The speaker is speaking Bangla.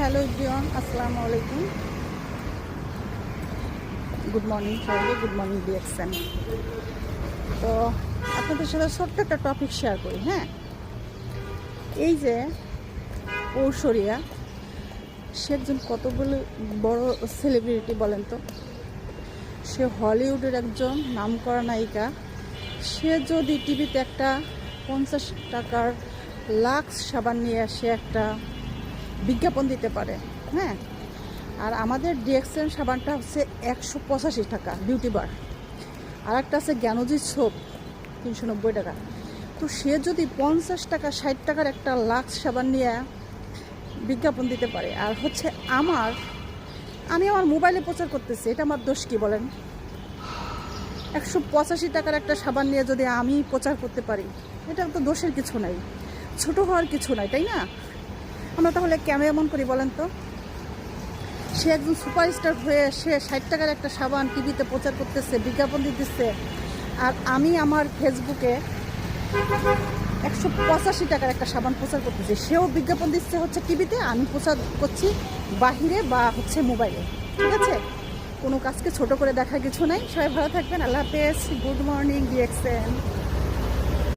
হ্যালো এভরিওয়ান, আসসালামু আলাইকুম। গুড মর্নিং সবাইকে, গুড মর্নিং ডিএক্সএন। তো আপনাদের সাথে ছোট্ট একটা টপিক শেয়ার করি। হ্যাঁ, এই যে ঐশ্বরিয়া, সে একজন কতগুলো বড় সেলিব্রিটি বলেন তো। সে হলিউডের একজন নামকরা নায়িকা। সে যদি টিভিতে একটা 50 টাকার লাক্স সাবান নিয়ে সে একটা বিজ্ঞাপন দিতে পারে, হ্যাঁ, আর আমাদের ডিএক্সএন সাবানটা হচ্ছে 185 টাকা বিউটি বার, আর একটা আছে জ্ঞানজি সোপ 390 টাকা। তো সে যদি 50 টাকা 60 টাকার একটা লাক্স সাবান নিয়ে বিজ্ঞাপন দিতে পারে, আর হচ্ছে আমি আমার মোবাইলে প্রচার করতেছি, এটা আমার দোষ কি বলেন? 185 টাকার একটা সাবান নিয়ে যদি আমি প্রচার করতে পারি, এটা তো দোষের কিছু নাই, ছোট হওয়ার কিছু নাই, তাই না? আমরা তাহলে কেন এমন করি বলেন তো? সে একজন সুপারস্টার হয়ে সে 60 টাকার একটা সাবান টিভিতে প্রচার করতেছে, বিজ্ঞাপন দিতেছে, আর আমি আমার ফেসবুকে 185 টাকার একটা সাবান প্রচার করতেছি। সেও বিজ্ঞাপন দিচ্ছে হচ্ছে টিভিতে, আমি প্রচার করছি বাহিরে বা হচ্ছে মোবাইলে। ঠিক আছে, কোনো কাজকে ছোট করে দেখার কিছু নাই। সবাই ভালো থাকবেন, আল্লাহ হাফেজ, গুড মর্নিং ডিএক্সএন।